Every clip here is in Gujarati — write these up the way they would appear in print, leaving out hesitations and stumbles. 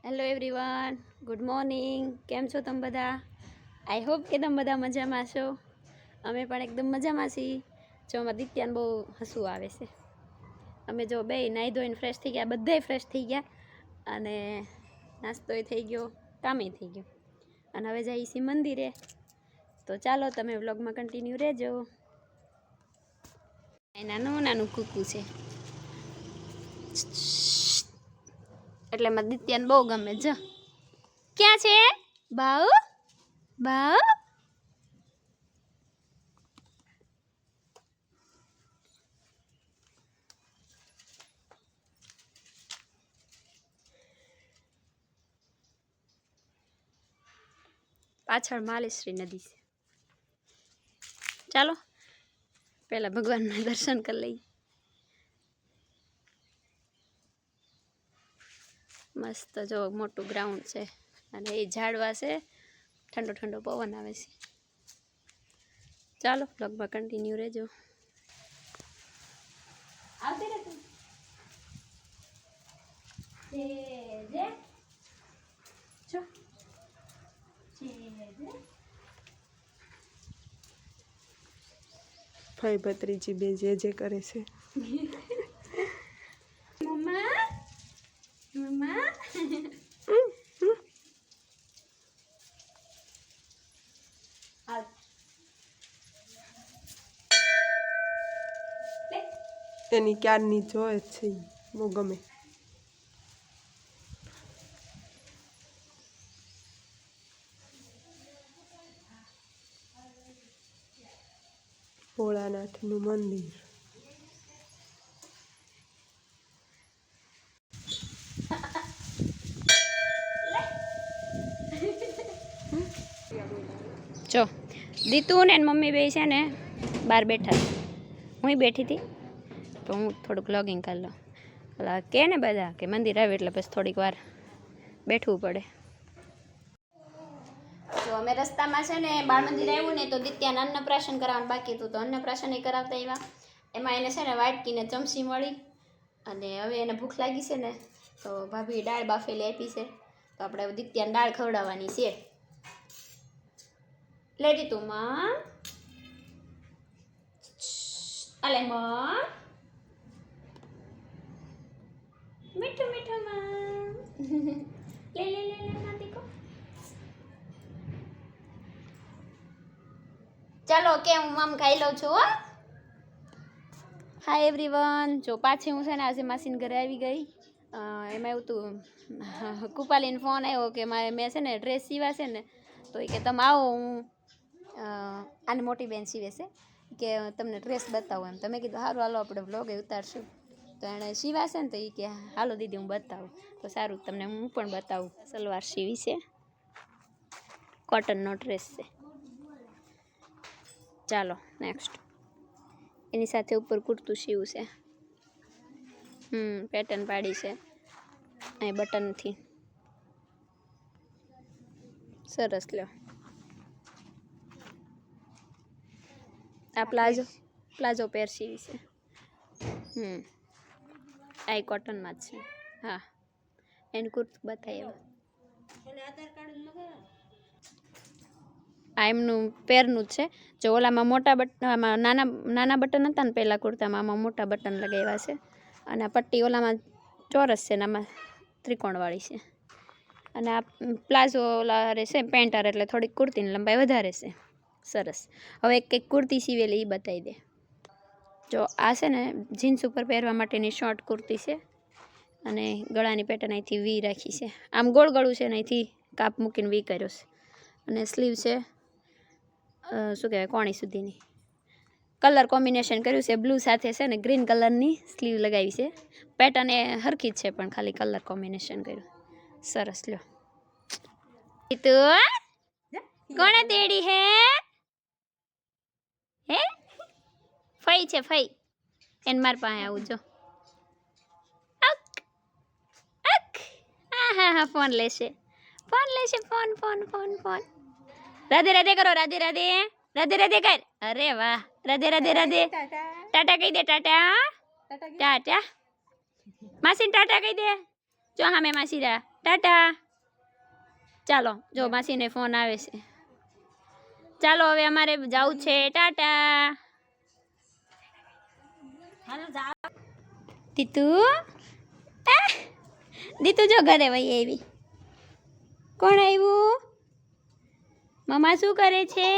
Hello everyone, good morning. કેમ છો તમે બધા? આઈ હોપ કે તમે બધા મજામાં છો. અમે પણ એકદમ મજામાં છીએ. જો અમારા દિત્યાને બહુ હસવું આવે છે. અમે જો બે નાહી ધોઈને ફ્રેશ થઈ ગયા, બધાય ફ્રેશ થઈ ગયા અને નાસ્તોય થઈ ગયો, કામે થઈ ગયો અને હવે જઈએ છીએ મંદિરે. તો ચાલો તમે વ્લોગમાં કન્ટિન્યુ રહેજો. નાનું નાનું કૂકું છે એટલે મારા દિત્યાને બહુ ગમે. જો ક્યાં છે બાઉ? બાઉ પાછળ માલેશ્રી નદી છે. ચાલો પહેલા ભગવાનના દર્શન કરી લઈએ. મસ્ત જો મોટું ગ્રાઉન્ડ છે અને એ ઝાડવા છે, ઠંડો ઠંડો પવન આવે છે. ચાલો બ્લોગમાં કન્ટિન્યુ રહેજો. આવતી રહે તું જે જો ભાઈ ભત્રીજી બે જે કરે છે. મમ્મા મમ્મા એની ક્યારની જોએ છે, બહુ ગમે. ભોળાનાથનું મંદિર. જો દીતુ ને મમ્મી બે છે ને બહાર બેઠા. હું બેઠી હતી તો હું થોડુંક લોગિંગ કરી લઉં. ઓલા કે ને બધા કે મંદિર આવે એટલે પછી થોડીક વાર બેઠવું પડે. તો અમે રસ્તામાં છે ને બાળ મંદિર આવ્યું ને તો દિત્યાને અન્નપ્રાશન કરાવવાનું બાકી હતું, તો અન્નપ્રાશન એ કરાવતા આવ્યા. એમાં એને છે ને વાટકીને ચમચી મળી અને હવે એને ભૂખ લાગી છે ને તો ભાભી દાળ બાફેલી આપી છે. તો આપણે દિત્યાને દાળ ખવડાવવાની છે. લેડી તું માં અલે માં મીઠું મીઠું માં લે લે લે લે નાતી કો. ચાલો કે હું આમ ખાઈ લઉં છું. હો હાય એવરીવન. જો પાછી હું છે ને આજે માસીને ઘરે આવી ગઈ. એમાં એવું હતું, કૃપાલીને ફોન આવ્યો કે મેં છે ને ડ્રેસ સીવા છે ને તો એ કે તમે આવો, હું આની મોટી બેન સીવે છે કે તમને ડ્રેસ બતાવું એમ. તમે કીધું સારું હાલો આપણે વ્લોગ એ ઉતારશું. તો એણે સીવાશે ને તો એ કે હાલો દીદી હું બતાવું. તો સારું તમને હું પણ બતાવું. સલવાર સીવી છે, કોટનનો ડ્રેસ છે. ચાલો નેક્સ્ટ. એની સાથે ઉપર કુર્તું સીવું છે. પેટર્ન પાડી છે અહીં બટનથી. સરસ લ્યો. આ પ્લાઝો પેર સીવી છે. આ કોટનમાં જ છે. હા એનું કુર્તું બતાવી. આ એમનું પેરનું જ છે. જો ઓલામાં મોટા બટનમાં નાના બટન હતા ને પહેલાં કુર્તામાં, આમાં મોટા બટન લગાવ્યા છે. અને આ પટ્ટી ઓલામાં ચોરસ છે ને આમાં ત્રિકોણવાળી છે. અને આ પ્લાઝો ઓલા રહેશે પેન્ટર એટલે થોડીક કુર્તીની લંબાઈ વધારે છે. સરસ. હવે એક કુર્તી સીવેલી એ બતાવી દે. જો આ છે ને જીન્સ ઉપર પહેરવા માટેની શોર્ટ કુર્તી છે અને ગળાની પેટર્ન અહીંથી વી રાખી છે. આમ ગોળ ગળું છે ને અહીંથી કાપ મૂકીને વી કર્યો છે. અને સ્લીવ છે શું કહેવાય કોણી સુધીની. કલર કોમ્બિનેશન કર્યું છે બ્લુ સાથે છે ને ગ્રીન કલરની સ્લીવ લગાવી છે. પેટર્ન એ હરખી જ છે પણ ખાલી કલર કોમ્બિનેશન કર્યું. સરસ લ્યો. તો કોણે તેડી હે? હે ફઈ છે ફઈ. એને માર પાસે આવું જો. હા ફોન લેશે, ફોન લેશે, phone phone phone phone. Radhe Radhe કરો, રાધે રાધે, રાધે રાધે કર. અરે વાહ, રાધે રાધે રાધે. ટાટા કહી દે, ટાટા ટાટા. માસીને ટાટા કહી દે. જો હા મેં માસી રહ્યા ટાટા. ચાલો જો માસીને ફોન આવે છે. ચાલો હવે અમારે જવું છે ટાટા. દીતુ દીતુ જો ઘરે વહી આવી. કોણ આવ્યું? મમ્મા શું કરે છે?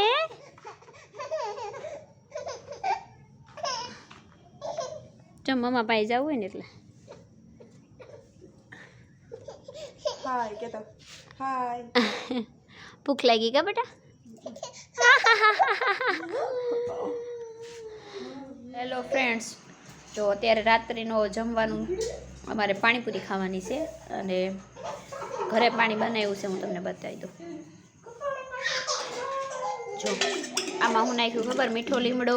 જો મમ્મા પાસે જવું હોય ને એટલે હાય કેતો હાય. ભૂખ લાગી કા બેટા? હેલો ફ્રેન્ડ્સ, જો અત્યારે રાત્રિનો જમવાનું અમારે પાણીપુરી ખાવાની છે અને ઘરે પાણી બનાવ્યું છે, હું તમને બતાવી દઉં. જો આમાં હું નાખ્યું ખબર? મીઠો લીમડો,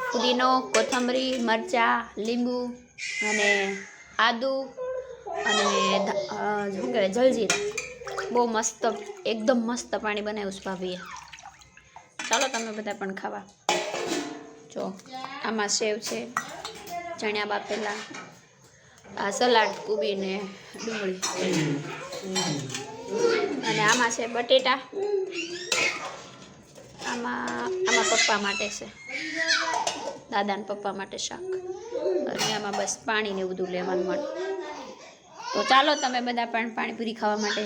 ફુદીનો, કોથમરી, મરચાં, લીંબુ અને આદુ અને શું કહેવાય જલજીરા. બહુ મસ્ત, એકદમ મસ્ત પાણી બનાવ્યું છે ભાભીએ. ચાલો તમે બધા પણ ખાવા. જો આમાં સેવ છે, ચણ્યા બાફેલા, આ સલાડ કોબી ને ડુંગળી, અને આમાં છે બટેટા. આમાં પપ્પા માટે છે, દાદા ને પપ્પા માટે શાક, અને આમાં બસ પાણી ને બધું લેવાનું માટે. તો ચાલો તમે બધા પણ પાણીપુરી ખાવા માટે.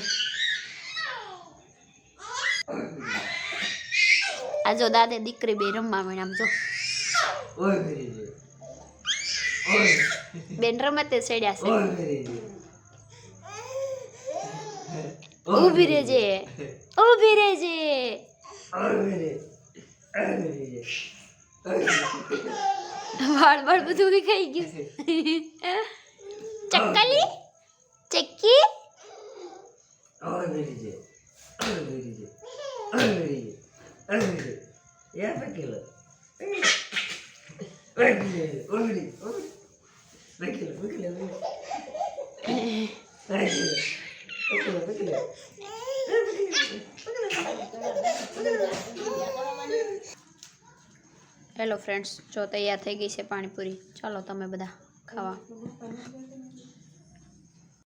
આ જો દાદે દીકરી બે રમવા માંડ્યા. આમ જો બેન રમતે ચડ્યા છે. ઊભી રહેજે, ઊભી રહેજે. વાળ વાળ બધું વિખાઈ ગયું. ચક્કલી ચક્કી હેલો ફ્રેન્ડ્સ, જો તૈયાર થઈ ગઈ છે પાણીપુરી. ચાલો તમે બધા ખાવા.